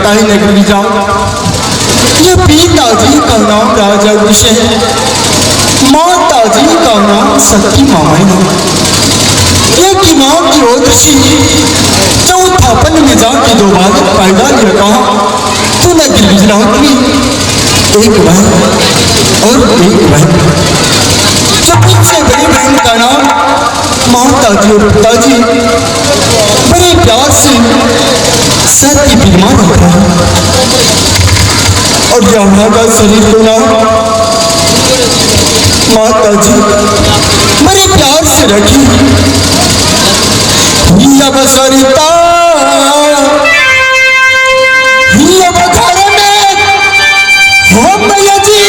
बताई नगरी जाओ। ये पिताजी का नाम राजा विषय है, माताजी का नाम सती मामा है। ये की माँ की ओदशी चौथापन में जाके दो बालक पैदा लिया। कहा तो नगरी गुजरात में एक बहन और एक बहन। सबसे बड़ी बहन का नाम माताजी और पिताजी बड़े प्यार से सती बीमार रखा है और यमुना का शरीर को नाम माताजी बड़े प्यार से रखी। हिया बसरिता हिया बखार में हो मैया जी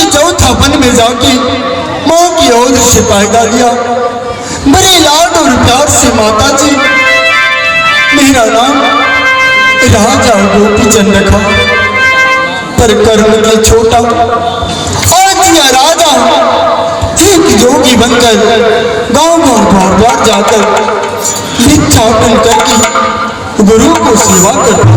चौथापन में जाके माँ की ओर से पैदा लिया। बड़े लाड और प्यार से माता जी मेरा नाम राजा गोपीचंद रखा, पर कर्म के छोटा आज यह राजा एक जोगी बनकर गांव गांव द्वार द्वार जाकर भिक्षाटन करके गुरु को सेवा करता।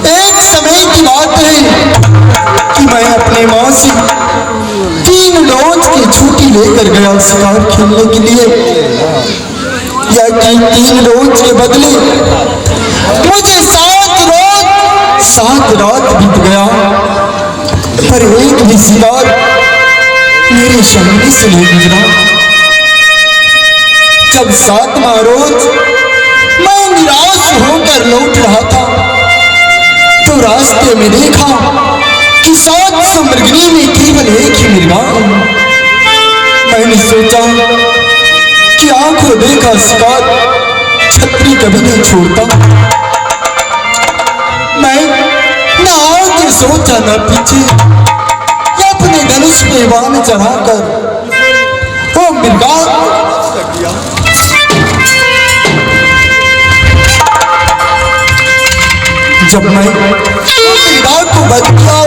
एक समय की बात है कि मैं अपने माँ से 3 रोज की छुट्टी लेकर गया शिकार खेलने के लिए। या कि 3 रोज के बदले मुझे 7 रात बीत गया, पर एक भी शिकार मेरे सामने से नहीं गुजरा। जब 7वां रोज मैं निराश होकर लौट रहा था तो रास्ते में देखा कि 7 समृद्धि में केवल एक ही निगाह मैंने सोचा कि आंखों देखा शिकार छतरी कभी नहीं छोड़ता। मैं ना आगे सोचा ना पीछे, अपने धनुष पे बाण चढ़ाकर वो मृगा जब मैं मृगा को बच किया,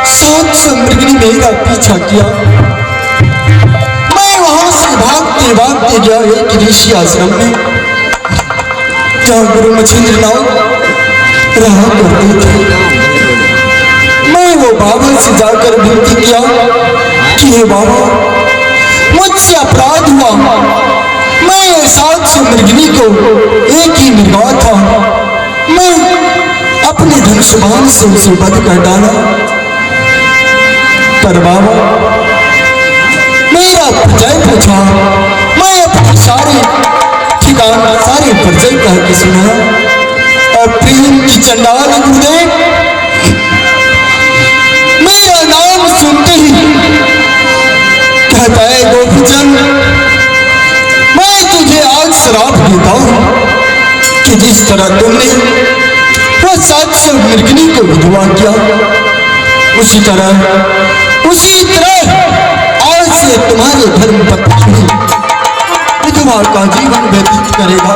700 मृगनी मेरा पीछा किया। मैं वहां से भागते भागते गया एक ऋषि आश्रम में, जहां गुरु मछलीनाथ रहा करते थे। मैं वो बाबा से जाकर विनती किया कि हे बाबा, मुझसे अपराध हुआ, मैं 700 मृगनी को एक ही मृगा था, मैं अपने धनुष बाण से उसे वध कर डाला। पर बाबा मेरा परिचय पूछा, मैं अपने सारे ठिकाना सारे परिचय कह के सुना, और प्रेम की चंडाल गुरुदेव मेरा नाम सुनते ही कहता है गोपीचंद, मैं तुझे आज श्राप देता हूं कि जिस तरह तुमने वो 700 मृगनी को विधवा किया, उसी तरह आज से तुम्हारे धर्म पत्नी विधवा का जीवन व्यतीत करेगा।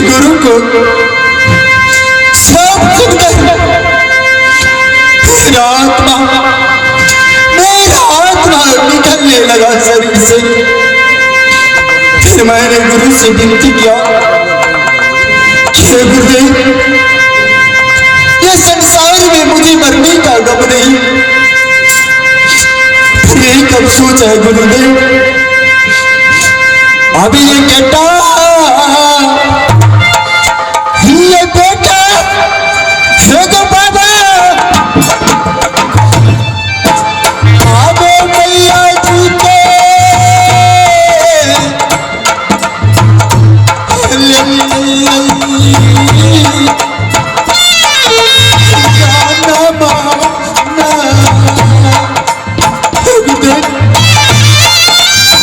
गुरु को श्राप सुनकर मेरा आत्मा निकलने लगा शरीर से। फिर मैंने गुरु से विनती किया कि गुरुदेव, ये संसार में मुझे मरने का गम नहीं, फिर एक अफसोस है गुरुदेव, अभी ये बेटा देखो बाबा, आगे मैया जी के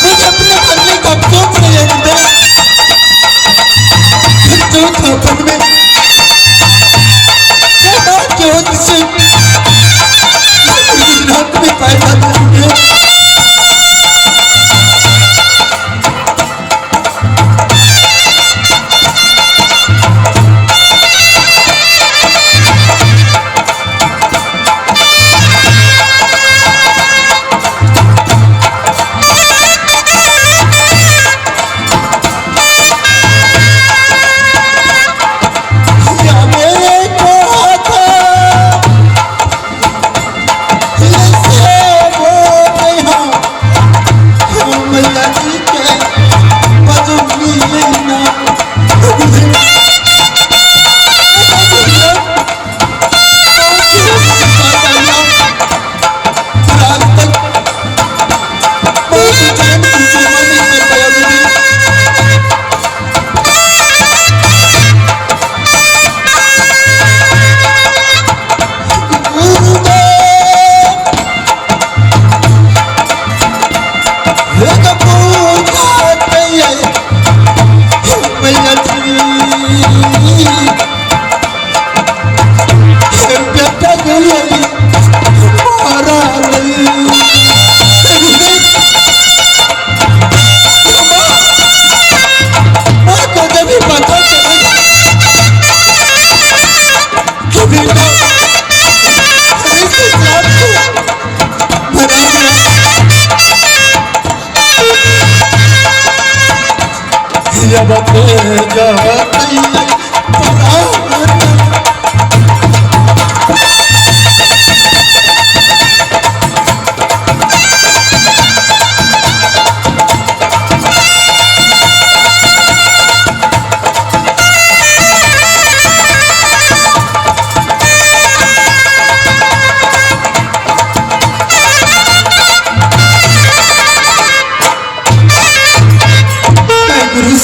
मुझे अपने मरने का क्यों नहीं है?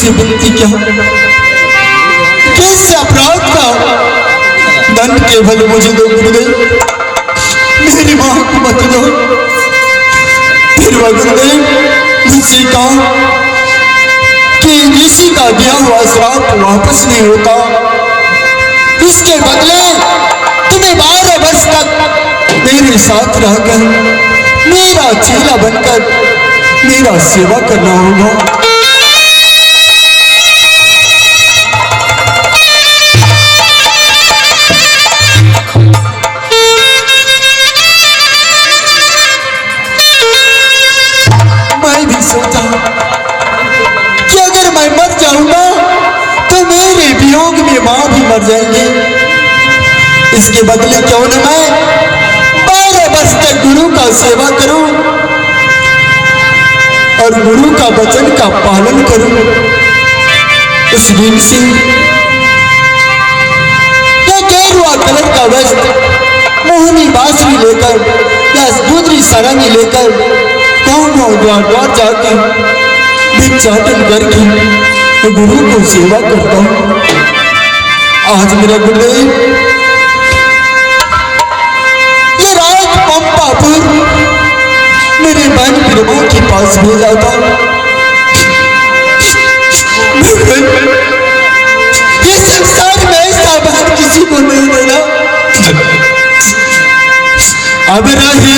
तुझसे विनती क्या, किस अपराध का दंड केवल मुझे दो गुरुदेव, मेरी मां को मत दो। फिर वह गुरुदेव मुझसे कहा कि ऋषि का दिया हुआ श्राप वापस नहीं होता, इसके बदले तुम्हें 12 वर्ष तक मेरे साथ रहकर मेरा चेला बनकर मेरा सेवा करना होगा। मैं भी सोचा कि अगर मैं मर जाऊंगा तो मेरे वियोग में मां भी मर जाएंगे, इसके बदले क्यों न मैं 12 वर्ष तक गुरु का सेवा करूं और गुरु का वचन का पालन करूं। उस दिन से या गेरुआ कलर का वस्त्र, मोहनी बांसुरी लेकर या गुदरी सारंगी लेकर गांव द्वार द्वार जाकर भिक्षाटन करके मैं गुरु को सेवा करता हूं। आज मेरा गुरुदेव ये रात पंपापुर मेरे बहन प्रेमा के पास भेजा था। ये संसार में ऐसा बात किसी को नहीं देना। अब रहे